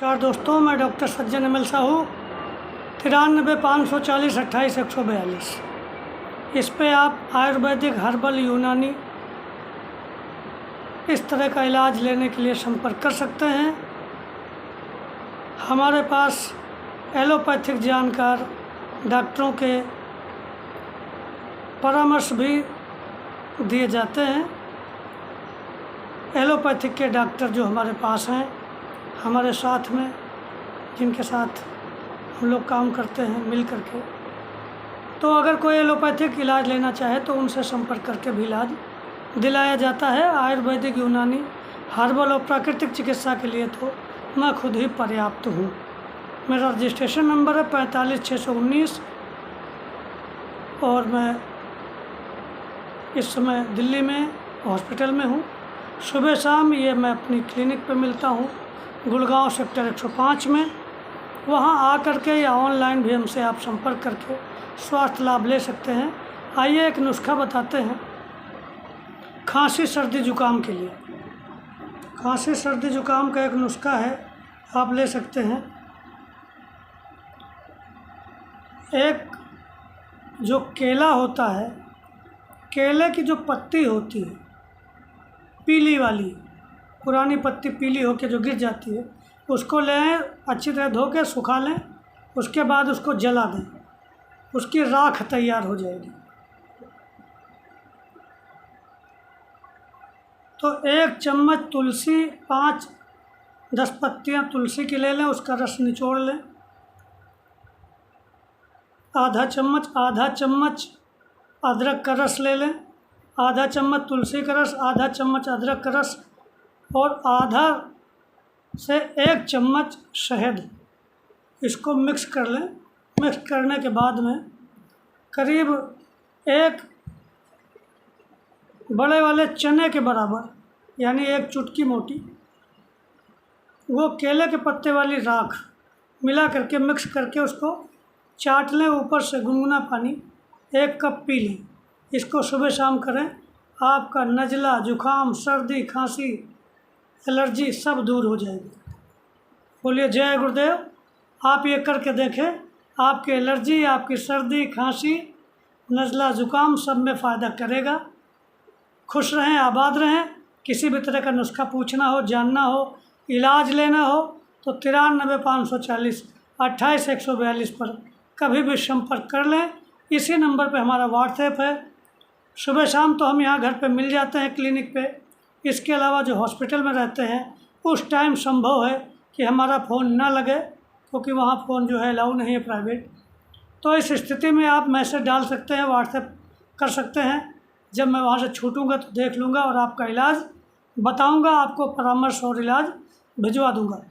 नमस्कार दोस्तों, मैं डॉक्टर सज्जन एम एल साहू 93 540 28 142 इस पे आप आयुर्वेदिक, हर्बल, यूनानी इस तरह का इलाज लेने के लिए संपर्क कर सकते हैं। हमारे पास एलोपैथिक जानकार डॉक्टरों के परामर्श भी दिए जाते हैं। एलोपैथिक के डॉक्टर जो हमारे पास हैं, हमारे साथ में जिनके साथ हम लोग काम करते हैं मिल करके, तो अगर कोई एलोपैथिक इलाज लेना चाहे तो उनसे संपर्क करके भी इलाज दिलाया जाता है। आयुर्वेदिक, यूनानी, हर्बल और प्राकृतिक चिकित्सा के लिए तो मैं खुद ही पर्याप्त हूँ। मेरा रजिस्ट्रेशन नंबर है 45 619 और मैं इस समय दिल्ली में हॉस्पिटल में हूँ। सुबह शाम ये मैं अपनी क्लिनिक पे मिलता हूँ, गुड़गांव सेक्टर 105 में। वहाँ आ करके या ऑनलाइन भी हमसे आप संपर्क करके स्वास्थ्य लाभ ले सकते हैं। आइए एक नुस्खा बताते हैं खांसी, सर्दी, जुकाम के लिए। खांसी, सर्दी, जुकाम का एक नुस्खा है, आप ले सकते हैं। एक जो केला होता है, केले की जो पत्ती होती है पीली वाली, पुरानी पत्ती पीली होकर जो गिर जाती है, उसको लें, अच्छी तरह धो के सुखा लें, उसके बाद उसको जला दें, उसकी राख तैयार हो जाएगी। तो 1 चम्मच तुलसी, 5-10 पत्तियाँ तुलसी की ले लें, उसका रस निचोड़ लें। आधा चम्मच अदरक का रस ले लें, आधा चम्मच तुलसी का रस, आधा चम्मच अदरक का रस और आधा से 1 चम्मच शहद, इसको मिक्स कर लें। मिक्स करने के बाद में करीब एक बड़े वाले चने के बराबर, यानी 1 चुटकी मोटी, वो केले के पत्ते वाली राख मिला करके मिक्स करके उसको चाट लें। ऊपर से गुनगुना पानी 1 कप पी लें। इसको सुबह शाम करें, आपका नज़ला, जुखाम, सर्दी, खांसी, एलर्जी सब दूर हो जाएगी। बोलिए जय गुरुदेव। आप ये करके देखें, आपकी एलर्जी, आपकी सर्दी, खांसी, नज़ला, जुकाम सब में फ़ायदा करेगा। खुश रहें, आबाद रहें। किसी भी तरह का नुस्खा पूछना हो, जानना हो, इलाज लेना हो तो 93 540 28 142 पर कभी भी संपर्क कर लें। इसी नंबर पे हमारा व्हाट्सएप है। सुबह शाम तो हम यहाँ घर पे मिल जाते हैं क्लिनिक पे। इसके अलावा जो हॉस्पिटल में रहते हैं उस टाइम संभव है कि हमारा फ़ोन ना लगे, क्योंकि वहाँ फ़ोन जो है अलाउ नहीं है प्राइवेट। तो इस स्थिति में आप मैसेज डाल सकते हैं, व्हाट्सएप कर सकते हैं। जब मैं वहाँ से छूटूँगा तो देख लूँगा और आपका इलाज बताऊँगा, आपको परामर्श और इलाज भिजवा दूँगा।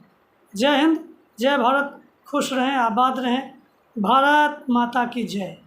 जय हिंद, जय भारत। खुश रहें, आबाद रहें। भारत माता की जय।